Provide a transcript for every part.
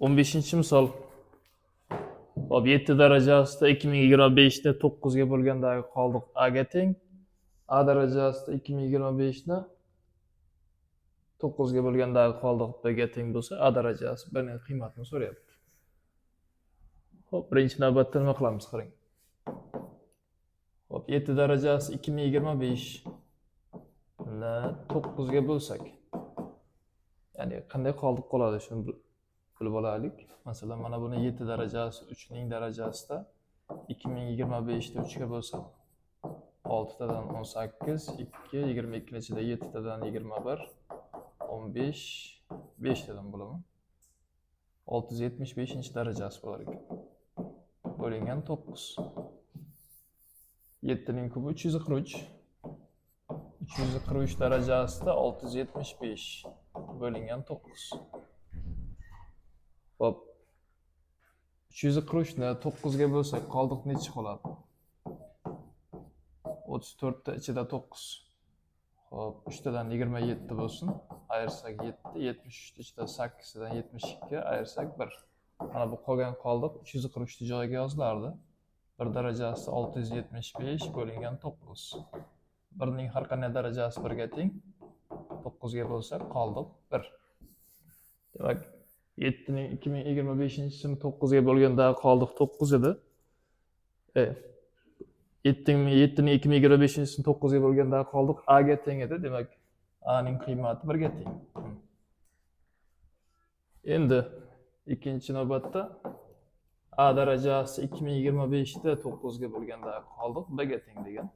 15-chi misol. Hop 7 darajasida 2025 da 9 ga bo'lgandagi qoldiq A ga teng. A darajasida 2025 ni 9 ga bo'lgandagi qoldiq B ga teng bo'lsa, A darajasi B ning qiymatini so'rayapti. Hop, birinchi navbatda nima qilamiz qarang. Hop, 7 darajasi 2025 ni 9 ga bo'lsak, ya'ni qanday qoldiq qoladi shuni bilib olaylik. Masalan, mana buni 7 darajasi 3 ning darajasida 2025 da 3 ga bo'lsa, 6 tadan 18, 2, 22-da 7 tadan 21, 15, 5 tadan bo'ladimi? 675-darajasi bo'lar ekan. Bo'lingan 9. 7 ning kubi 343. 343 darajasida 675 bo'lingan 9. Hop. 343 ni 9 ga bo'lsak, qoldiq necha qoladi? 34 ta ichida 9. Hop, 3 tadan 27 bo'lsin. Ayirsak 7, 73 ta ichida 8 dan 72 ayirsak 1. Mana bu qolgan qoldiq 343 ta joyiga yozilardi. 1 darajasi 675 bo'lingan 9. 1 ning har qanday darajasi 1 ga teng. 9 ga bo'lsa qoldiq 1. Demak, 7 ning 2025-sini 9 ga bo'lgandagi qoldiq 9 edi. 7 ning 2025-sini 9 ga bo'lgandagi qoldiq A ga teng edi. Demak, A ning qiymati 1 ga teng. Endi ikkinchi navbatda A darajasi 2025 da 9 ga bo'lgandagi qoldiq B ga teng degan.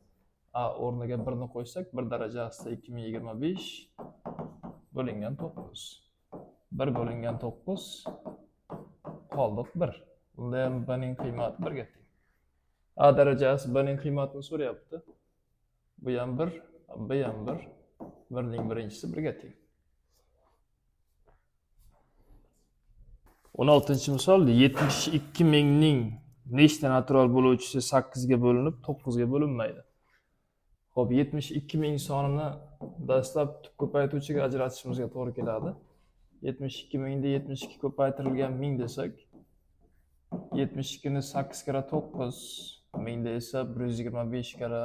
A o'rniga 1 ni qo'ysak, 1 darajasida 2025 bo'lingan 9. 1 bo'lingan 9 qoldiq 1. Bunda ham B ning qiymati 1 ga teng. A darajasi B ning qiymatini so'rayapti. Bu ham 1, B ham 1. 1 ning birinchisi 1 ga teng. 16-chi misol 72 mingning nechta natural bo'luvchisi 8 ga bo'linib 9 ga bo'linmaydi. Xo'p, 72 ming sonini dastlab tub ko'paytuvchiga ajratishimizga to'g'ri keladi. 72 mingda 72 ko'paytirilgan 1000 desak, 72 ni 8 kara 9, mingda esa 125 kara.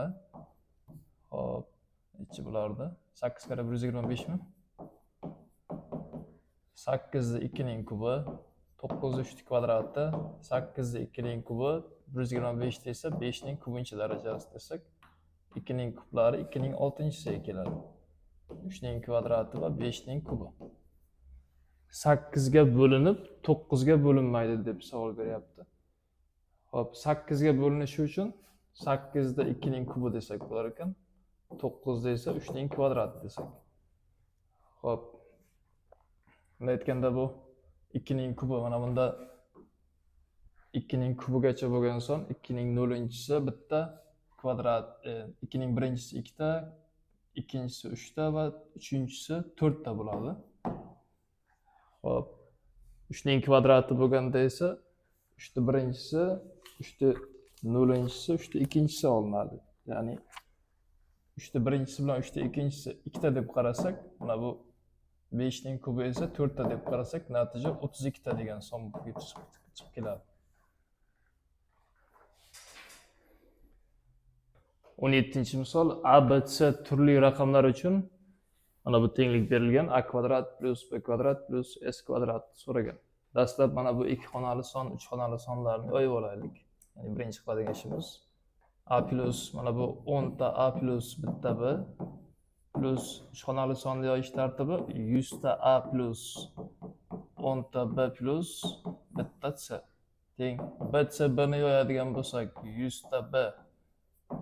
Hop, necha bo'lardi? 8 kara 125 mi? 8 ni 2 ning kubi, 9 ni 3 kvadrati, 8 ni 2 ning kubi, 125 esa 5 ning kubinchi darajasi desak, 2 ning kublari 2 ning 6-chisiga keladi. 3 ning kvadrati va 5 ning kubi. 8 ga bo'linib 9 ga bo'linmaydi deb savol beryapti. Hop, 8 ga bo'linishi uchun 8 da 2 ning kubi desak bo'lar ekan. 9 da esa 3 ning kvadrati desak. Hop. Bunday aytganda bu 2 ning kubi, mana bunda 2 ning kubigacha bo'lgan son 2 ning 0-chisi bitta kvadrat, 2 ning birinchisi 2 ta, ikkinchisi 3 ta va uchinchisi 4 ta bo'ladi. Hop. 3 ning kvadrati bo'lganda esa 3 ta birinchisi, 3 ta 0-chisi, 3 ta ikkinchisi olinadi. Ya'ni 3 ta birinchisi bilan 3 ta ikkinchisi 2 ta deb qarasak, mana bu 5 ning kubi esa 4 ta deb qarasak, natija 32 ta degan son chiqib keladi. 17-chi misol A, B, C turli raqamlar uchun mana bu tenglik berilgan. A kvadrat plus B kvadrat plus S kvadrat so'ragan. Dastlab mana bu 2 xonali son, 3 xonali sonlarni yoyib olaylik. Ya'ni birinchi qiladigan ishimiz A plus mana bu 10 ta A plus bitta B plus 3 xonali sonni yoyish tartibi 100 ta A plus 10 ta B plus bitta C teng B, C, B ni yoyadigan bo'lsak 100 ta B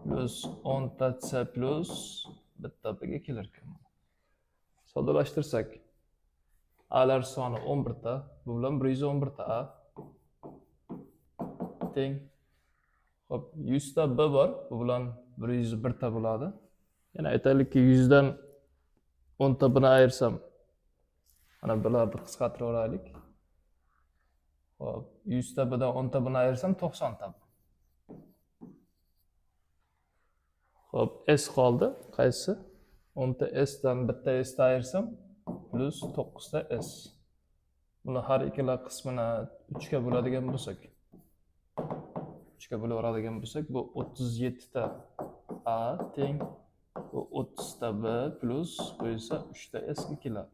plus 10 ta C plus bitta B ga kelar ekan. Soddalashtirsak A'lar soni 11 ta, bu bilan 111 ta A teng. Hop, 100 ta B bor, bu bilan 101 ta bo'ladi. Yana aytaylikki 100 dan 10 ta buni ayirsam, mana bularni qisqartirib olaylik. Hop, 100 ta Bdan 10 ta buni ayirsam 90 ta. Hop, S qoldi. Qaysi? 10 ta S dan bitta S ta ayirsam plus 9 ta S. Buni har ikkala qismini 3 ga bo'ladigan bo'lsak, 3 ga bo'lib oladigan bo'lsak, bu 37 ta A teng bu 30 ta B plus bu esa 3 ta S ga keladi.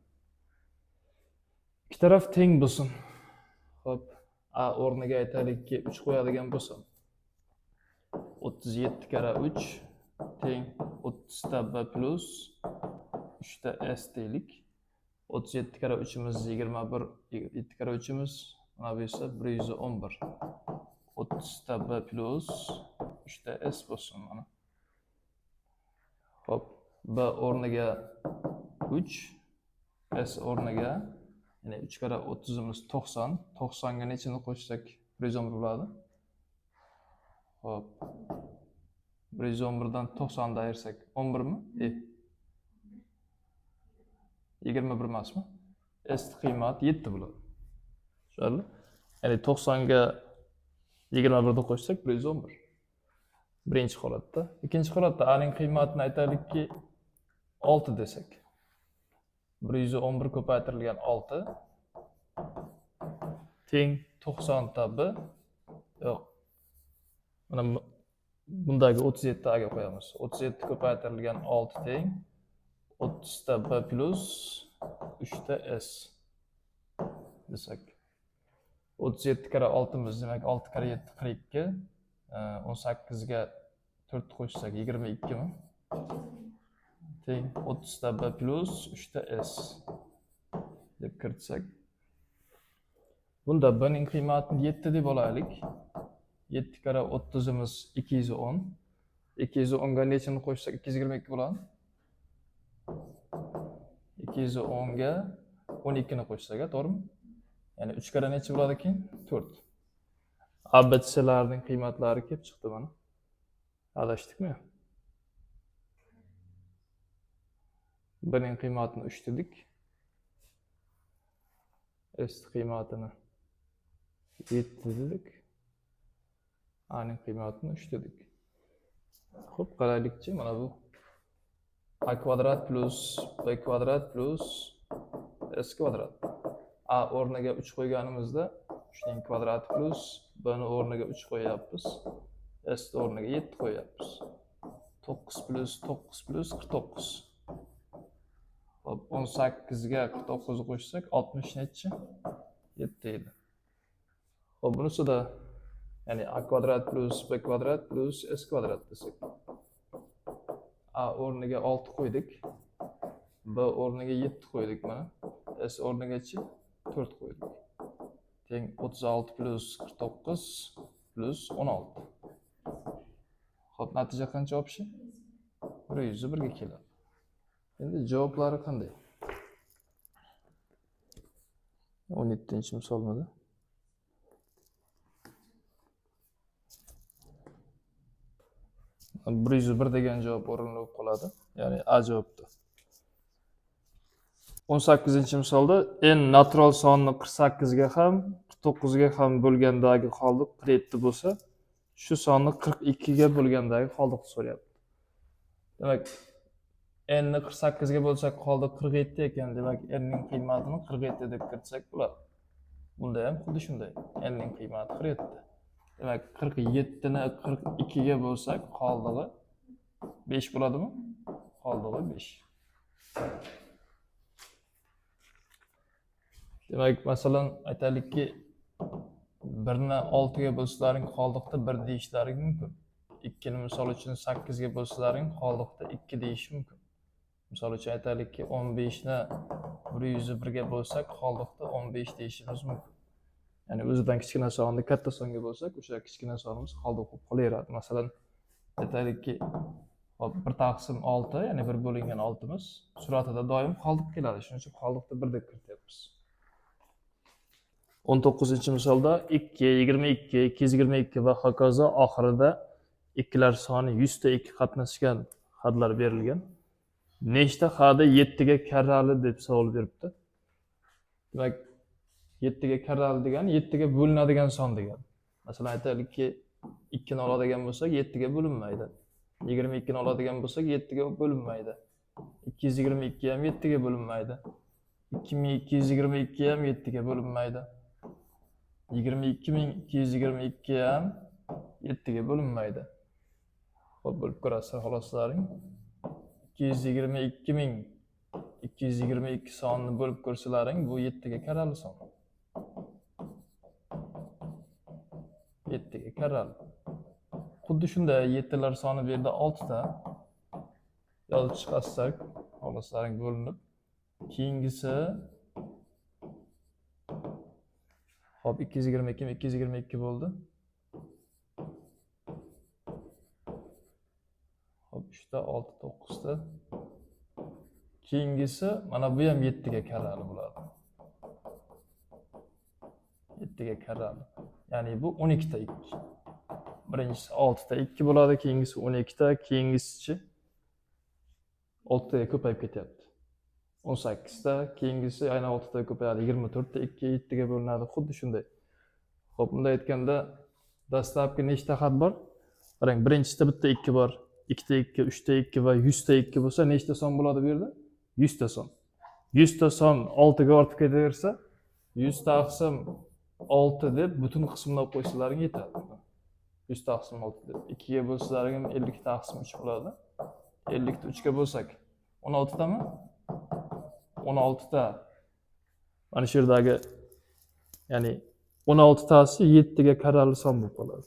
İki taraf teng bo'lsin. Xo'p, A o'rniga aytaylikki 3 qo'yadigan bo'lsam, 37 kara 3 teng 30 ta B plus 3 ta S deylik. 37 kara 3'imiz 21, 7 kara 3'imiz mana bu esa 111. 30 ta B plus 3 ta S bo'lsin mana. Xo'p, B o'rniga 3, S o'rniga yani 3 kara 30'imiz 90. 90 ga nechini qo'shsak 111 bo'ladi? Xo'p. 111 dan 90 ni ayirsak 11 mi? 21 emasmi? S qiymat 7 bo'ladi. Tushunarli? Ya'ni 90 ga 21 ni qo'shsak 111. Birinchi holatda. Ikkinchi holatda A ning qiymatini aytaylikki 6 desak. 111 ko'paytirilgan 6 teng 90 ta B. Yo'q. Mana bundagi 37 ta ga qo'yamiz. 37 ko'paytirilgan 6 teng 30 ta B plus 3 ta S desak. 37 kara 6'miz demak 6 kara 7 42. 18 ga 4 qo'shsak 22 mi? Teng 30 ta B plus 3 ta S deb kiritsak. Bunda B ning qiymatini 7 deb olaylik. 7 kara 30'imiz 210. 210 ga nechini qo'shsak 222 bo'ladi? 210 ga 12 ni qo'shsak, to'g'rimi? Ya'ni 3 kara necha bo'ladi keyin? 4. ABC'larning qiymatlari kelib chiqdi mana. Adashdikmi? B ning qiymatini 3 dedik. S qiymatini 7 dedik. A ning qiymatini 3 dedik. Xo'p, qaraylikchi, mana bu A kvadrat plus B kvadrat plus S kvadrat. A o'rniga 3 qo'yganimizda 3 ning kvadrati plus B ni o'rniga 3 qo'yapmiz. S o'rniga 7 qo'yapmiz. 9 plus 9 plus 49. Hop, 18 ga 49 qo'shsak 60 nechi? 7 edi. Hop, bunisida ya'ni A kvadrat plus B kvadrat plus S kvadrat desak. A o'rniga 6 qo'ydik. B o'rniga 7 qo'ydik mana. S o'rnigachi 4 qo'ydik. Teng 36 plus 49 plus 16. Xo'p, natija qancha olibshi? 101 ga keladi. Endi javoblari qanday? 17-misolmada. Bir 101 degan javob o'rinli bo'lib qoladi. Ya'ni A javobda. 18-misolda n natural sonni 48 ga ham, 49 ga ham bo'lgandagi qoldiq 47 bo'lsa, shu sonni 42 ga bo'lgandagi qoldiqni so'rayapti. Demak, n ni 48 ga bo'lsak qoldiq 47 ekan, demak n ning qiymatini 47 deb kiritsak bo'ladi. Bunda ham xuddi shunday. N ning qiymati 47. Demak, 47 ni 42 ga bo'lsak qoldig'i 5 bo'ladimi? Qoldig'i 5. Demak, masalan, aytaylikki 1 ni 6 ga bo'lsalaring qoldiqda 1 deyishlaring mumkin. 2 ni misol uchun 8 ga bo'lsalaring qoldiqda 2 deyish mumkin. Misol uchun aytaylikki 15 ni 101 ga bo'lsak qoldiqda 15 deyishimiz mumkin. Ya'ni o'zidan kichkina sonni katta songa bo'lsak, o'sha kichkina sonimiz qoldiq bo'lib qolaveradi. Masalan, aytaylikki 1 taqsim 6, ya'ni 1 bo'lingan 6miz suratida doim qoldiq keladi. Shuning uchun qoldiqda 1 deb kirityapmiz. 19-misolda 2, 22, 222 va hokazo oxirida ikkilar soni 100 ta 2 qatnashgan hadlar berilgan. Nechta hadi 7 ga karrali deb savol beribdi. Demak, 7 ga karrali degani 7 ga bo'linadigan son degani. Masalan, aytaylikki 2 ni oladigan bo'lsak 7 ga bo'linmaydi. 22 ni oladigan bo'lsak 7 ga bo'linmaydi. 222 ham 7 ga bo'linmaydi. 2222 ham 7 ga bo'linmaydi. 22222 ham 7 ga bo'linmaydi. Xo'p, bo'lib ko'rasizlar xoloslaring. 222222 sonini bo'lib ko'rsalaring, bu 7 ga karrali son. 7 ga karrali. Xuddi shunday 7 lar soni bu yerda 6 ta. Yozib chiqarsak, xoloslaring bo'linib. Keyingisi hop 222 bo'ldi. Hop 3 ta 6 9 ta. Keyingisi mana bu ham 7 ga karrali bo'ladi. 7 ga karrali. Ya'ni bu 12 ta 2. Birinchisi 6 ta 2 bo'ladi, keyingisi 12 ta, keyingisi 6 taga ko'payib ketyapti. 18 ta, keyingisi yana 6 taga ko'payadi, 24 ta 2 7 ga bo'linadi, xuddi shunday. Xo'p, bunday aytganda dastlabki nechta xat bor? Qarang, birinchisida bitta 2 bor, 2 ta 2, 3 ta 2 va 100 ta 2 bo'lsa, nechta son bo'ladi bu yerda? 100 ta son. 100 ta son 6 ga ortib ketaversa, 100 taqsim 6 deb butun qismlab qo'ysalaring yetadi. 100 taqsim 6 deb 2 ga bo'lsalaring 50 taqsim 3 bo'ladi. 50 ta 3 ga bo'lsak 16 tami? 16 ta. Mana shu yerdagi, ya'ni 16 tasi 7 ga karrali son bo'lib qoladi.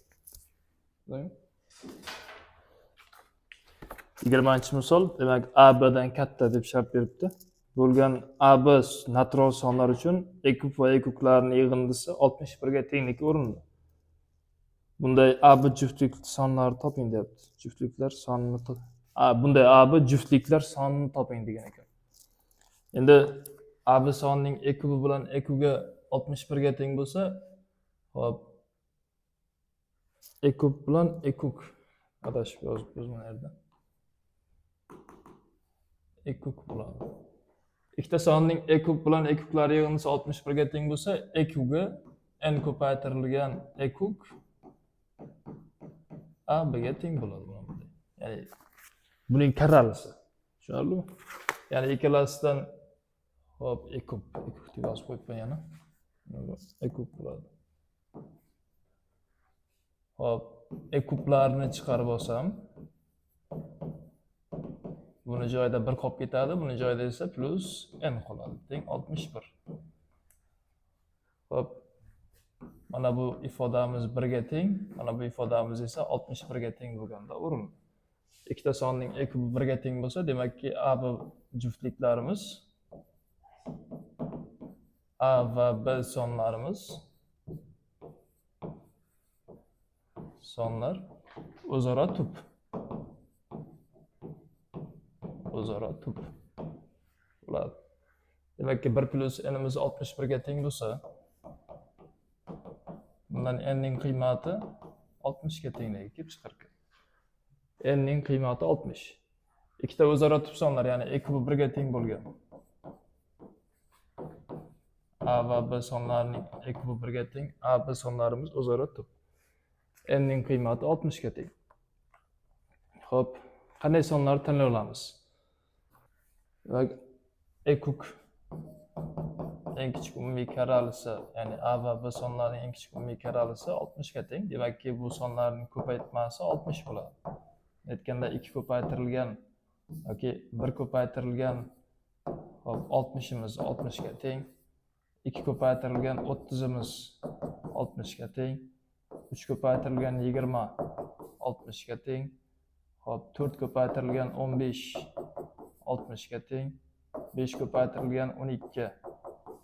20-misol, demak AB dan katta deb shart beribdi. Bo'lgan AB natural sonlar uchun ekub va ekublarning yig'indisi 61 ga tengligi o'rinda. Bunday AB juftlik sonlarni toping deyapti. Juftliklar sonini bunday AB juftliklar sonini toping degan ekan. Endi AB sonining ekubi bilan ekuga 61 ga teng bo'lsa, hop ekub bilan ekuk adashib yozibmiz mana yerda. Ekuk bo'ladi. Ikkita sonning ekub bilan ekuklari yig'indisi 61 ga teng bo'lsa, ekugi n ko'paytirilgan ekuk AB ga teng bo'ladi mana bunday. Ya'ni buning karralisi. Tushunarlimi? Ya'ni ikkalasidan hop ekub deb yozib qo'yibman yana. Ekub bo'ladi. Hop, ekublarni chiqarib olsam, buni joyida 1 qolib ketadi, buni joyida esa plus n qoladi. Teng 61. Hop, mana bu ifodamiz 1 ga teng, mana bu ifodamiz esa 61 ga teng bo'lganda o'rin. Ikkita sonning ekubi 1 ga teng bo'lsa, demakki AB juftliklarimiz A va B sonlar o'zaro tup. O'zaro tup bo'ladi. Demakki 1 plus n'imiz 61 ga teng bo'lsa, bundan n ning qiymati 60 ga tengligi kelib chiqardi. N ning qiymati 60. Ikkita o'zaro tup sonlar, ya'ni ekubi 1 ga teng bo'lgan A va B sonlarining ekubi 1 ga teng, A, B sonlarimiz o'zaro tup. N ning qiymati 60 ga teng. Xo'p, qanday sonlarni tanlay olamiz? Demak, ekuk eng kichik umumiy karralisi, ya'ni A va B sonlarining eng kichik umumiy karralisi 60 ga teng. Demakki, bu sonlarning ko'paytmasi 60 bo'ladi. Aytganda 2 ko'paytirilgan yoki 1 ko'paytirilgan hop 60imiz 60 ga teng. 2 ko'paytirilgan 30imiz 60 ga teng. 3 ko'paytirilgan 20 60 ga teng. Hop, 4 ko'paytirilgan 15 60 ga teng. 5 ko'paytirilgan 12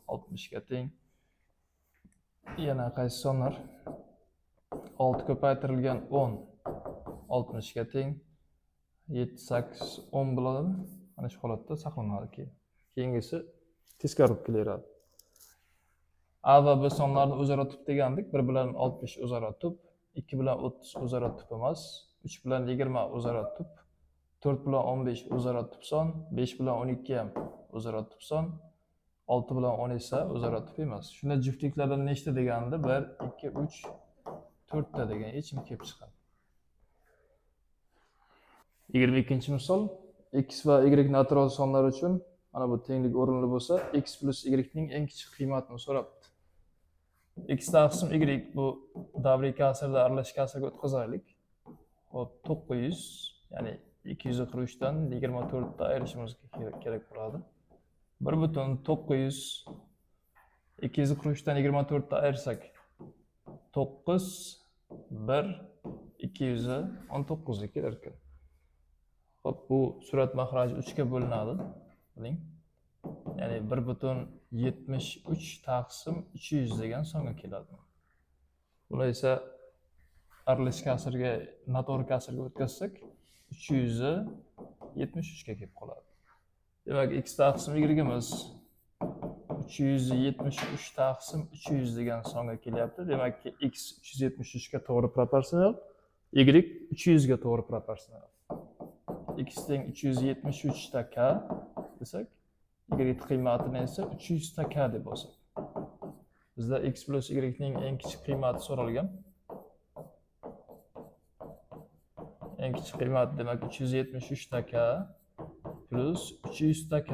60 ga teng. Yana qaysi sonlar? 6 ko'paytirilgan 10 60 ga teng. 7 8 10 bo'ladi. Mana shu holatda saqlanadi. Keyingisi teskari olib kelaveradi. A va B sonlarini o'zaro tup degandik. 1 bilan 60 o'zaro tup, 2 bilan 30 o'zaro tup emas, 3 bilan 20 o'zaro tup, 4 bilan 15 o'zaro tup son, 5 bilan 12 ham o'zaro tup son, 6 bilan 10 esa o'zaro tup emas. Shunda juftliklardan nechta deganda 1 2 3 4 ta degan yechim kelib chiqadi. 22-misol, x va y natural sonlar uchun Mana bu tenglik o'rinli bo'lsa, x plus y ning eng kichik qiymatini so'rabdi. X taqsim y bu davriy kasrda aralash kasrga o'tkazaylik. Hop 900, ya'ni 243 dan 24 ta ayirishimiz kerak bo'ladi. 1,900 243 dan 24 ta ayirsak 9 1 219 kelar ekan. Hop bu surat mahraji 3 ga bo'linadi. Biling. Ya'ni 1,73 taqsim 300 degan songa keladi. Buni esa aralash kasrga, noto'g'ri kasrga o'tkazsak 373 ga kelib qoladi. Demak, x taqsim y'imiz 373 taqsim 300 degan songa kelyapti. Demakki x 373 ga to'g'ri proporsional, y 300 ga to'g'ri proporsional. X teng 373 ta k desak, y qiymatini esa 300 ta k deb olsak. Bizda x plus y ning eng kichik qiymati so'ralgan. Eng kichik qiymat demak 373 ta k plus 300 ta k.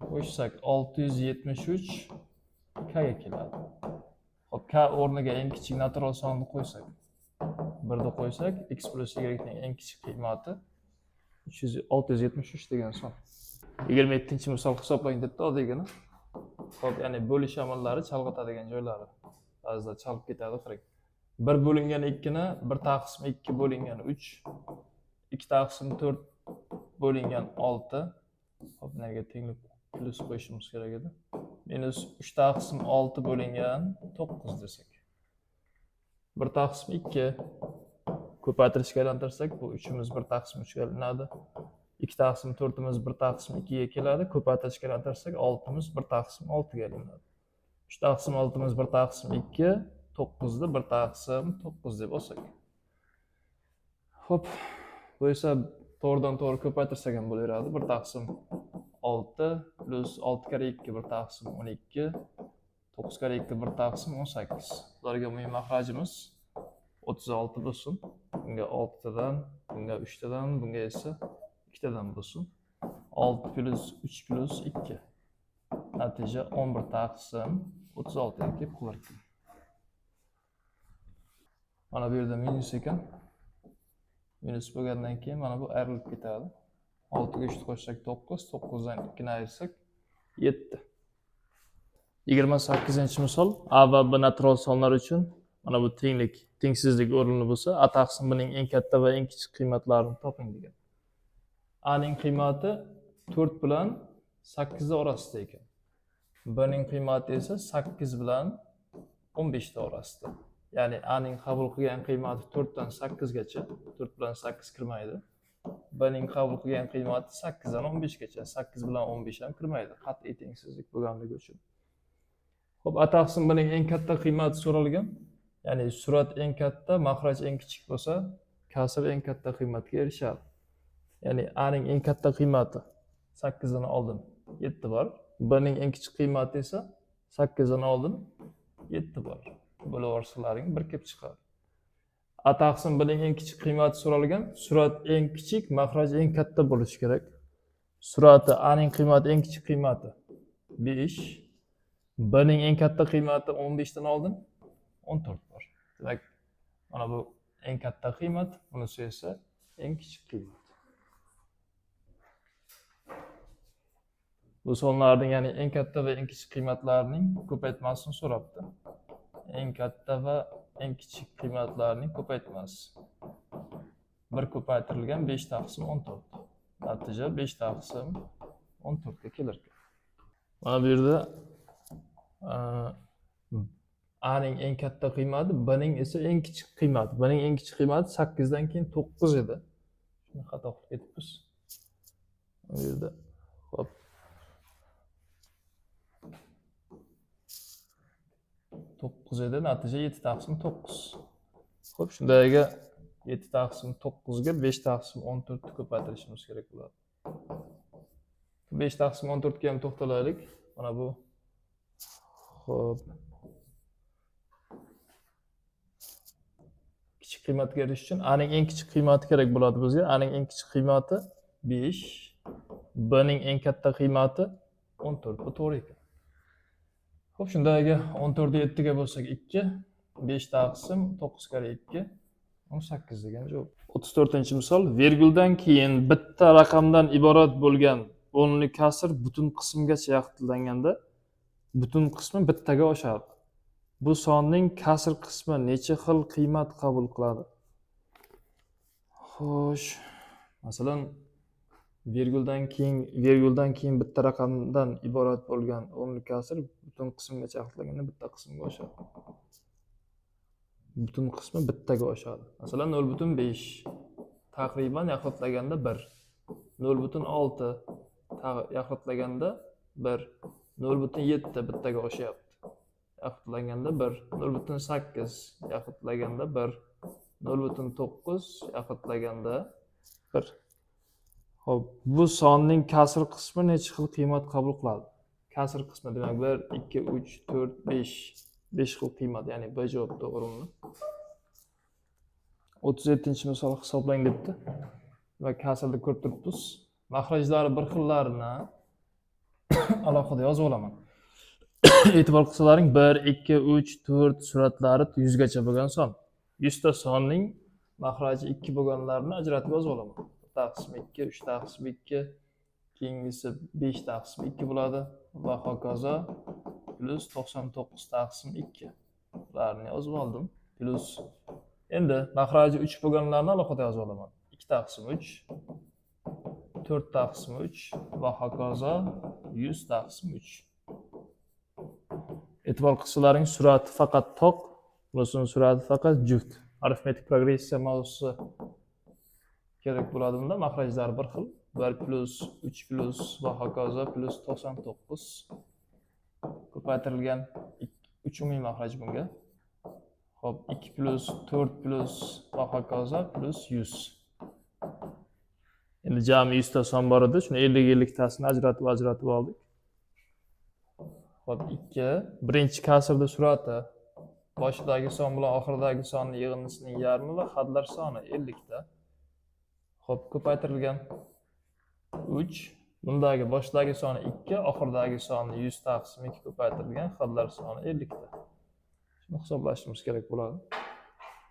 Qo'shsak 673 k ga keladi. Hop, k o'rniga eng kichik natural sonni qo'ysak, 1 ni qo'ysak, x plus y ning eng kichik qiymati 673 degan son. 27-misol hisoblang debdi oddiygina. Hop, ya'ni bo'lish amallari chalg'itadigan joylari. Ba'zida chalib ketadi, qarang. 1 bo'lingan 2 ni 1 taqsim 2 bo'lingan 3, 2 taqsim 4 bo'lingan 6. Hop, nega tenglik plus qo'yishimiz kerak edi. Minus 3 taqsim 6 bo'lingan 9 desak. 1 taqsim 2 ko'paytirishga aylantirsak, bu 3imiz 1 taqsim 3 ga aylanadi. 2 taqsim 4imiz 1 taqsim 2 ga keladi. Ko'paytirishga aylantirsak 6imiz 1 taqsim 6 ga aylanadi. 3 taqsim 6imiz 1 taqsim 2, 9 ni 1 taqsim 9 deb olsak. Hop, bu esa to'g'ridan to'g'ri ko'paytirsak ham bo'laveradi. 1 taqsim 6 plus 6 kare 2 1 taqsim 12, 9 kare 2 1 taqsim 18. Ularga umumiy mahrajimiz 36 bo'lsin. Bunga 6 tadan, bunga 3 tadan, bunga esa 2 tadan bo'lsin. 6 plus 3 plus 2. Natija 11 taqsim 36 ga kelib qolar ekan. Mana bu yerda minus ekan. Minus bo'lgandan keyin mana bu ayrilib ketadi. 6 ga 3 qo'shsak 9, 9 dan 2 ni ayirsak 7. 28-misol A va B natural sonlar uchun mana bu tengsizlik o'rinli bo'lsa, A taqsim B'ning eng katta va eng kichik qiymatlarini toping degan. A ning qiymati 4 bilan 8 orasida ekan. B ning qiymati esa 8 bilan 15 ta orasida. Ya'ni A ning qabul qilgan qiymati 4 dan 8 gacha, 4 bilan 8 kirmaydi. B ning qabul qilgan qiymati 8 dan 15 gacha, 8 bilan 15 ham kirmaydi. Qat'iy tengsizlik bo'lganligi uchun. Hop, A taqsim B'ning eng katta qiymati so'ralgan. Ya'ni surat eng katta, mahraj eng kichik bo'lsa, kasr eng katta qiymatga erishadi. Ya'ni A ning eng katta qiymati 8 dan oldin 7 bor. B ning eng kichik qiymati esa 8 dan oldin 7 bor. Bo'lib o'rsalaring 1 kelib chiqadi. A taqsim B'ning eng kichik qiymati so'ralgan. Surat eng kichik, mahraj eng katta bo'lishi kerak. Surati A ning qiymati eng kichik qiymati 5. B ning eng katta qiymati 15 dan oldin 14 bor. Demak, mana bu eng katta qiymat, bunisi esa eng kichik qiymat. Bu sonlarning, ya'ni eng katta va eng kichik qiymatlarining ko'paytmasini so'rabdi. Eng katta va eng kichik qiymatlarning ko'paytmasi. 1 ko'paytirilgan 5 taqsim 14. Natija 5 taqsim 14 ga kelar ekan. Mana bu yerda A ning eng katta qiymati, B ning esa eng kichik qiymati. B ning eng kichik qiymati 8 dan keyin 9 edi. Shuni xato qilib ketibmiz. Bu yerda hop. To'qqiz edi, natija 7 taqsim 9. Xo'p, shundagiga 7 taqsim 9 ga 5 taqsim 14 ni ko'paytirishimiz kerak bo'ladi. 5 taqsim 14 ga ham to'xtalaylik. Mana bu. Xo'p. Kichik qiymatga erishish uchun A ning eng kichik qiymati kerak bo'ladi bizga. A ning eng kichik qiymati 5. B ning eng katta qiymati 14. Bu to'g'ri ekan. Xo'p, shunda agar 14 ni 7 ga bo'lsak 2, 5 taqsim 9 kare 2, 18 degan javob. 34-misol. Verguldan keyin bitta raqamdan iborat bo'lgan o'nli kasr butun qismgacha yaxlitlanganda butun qismi bittaga oshadi. Bu sonning kasr qismi necha xil qiymat qabul qiladi? Xo'sh, masalan, verguldan keyin bitta raqamdan iborat bo'lgan o'nli kasr butun qismgacha yaxlitlanganda bitta qismga oshadi. Butun qismi bittaga oshadi. Masalan, 0.5 taqriban yaxlitlaganda 1, 0.6 yaxlitlaganda 1, 0.7 bittaga oshyapti. Yaxlitlaganda 1, 0.8 yaxlitlaganda 1, 0.9 yaxlitlaganda 1. Xo'p, bu sonning kasr qismi necha xil qiymat qabul qiladi? Kasr qismi demak 1, 2, 3, 4, 5. 5 xil qiymat, ya'ni B javob to'g'rimi? 37-misol hisoblang debdi. Va kasrni ko'rib turibmiz. Mahrajlari bir xillarini alohida yozib olaman. E'tibor qilsalaring 1, 2, 3, 4 suratlari 100 gacha bo'lgan son. 100 ta sonning mahraji 2 bo'lganlarini ajratib yozib olaman. 1 taqsim 2, 3 taqsim 2, keyingisi 5 taqsim 2 bo'ladi va hokazo plus 99 taqsim 2. Bularni yozib oldim. Plus endi mahraji 3 bo'lganlarni alohida yozib olaman. 2 taqsim 3, 4 taqsim 3 va hokazo 100 taqsim 3. E'tibor qilsalaring surati faqat toq, bunisini surati faqat juft. Arifmetik progressiya mavzusi kerak bo'ladi bunda. Mahrajlar bir xil. 1 plus 3 plus va hokazo plus 99 ko'paytirilgan 3 umumiy mahraj bunga. Xo'p, 2 plus 4 plus va hokazo plus 100. Endi jami 100 ta son bor edi. Shuni 50 tasini ajratib oldik. Xo'p, 2 birinchi kasrda surati boshidagi son bilan oxiridagi sonning yig'indisining yarmi va hadlar soni 50 ta. Xo'p, ko'paytirilgan 3 bundagi boshidagi soni 2, oxiridagi soni 100 taqsim 2 ko'paytirilgan hadlar soni 50 ta. Shuni hisoblashimiz kerak bo'ladi.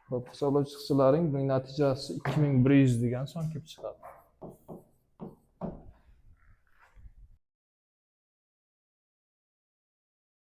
Xo'p, hisoblab chiqsalaring buning natijasi 2100 degan son kelib chiqadi.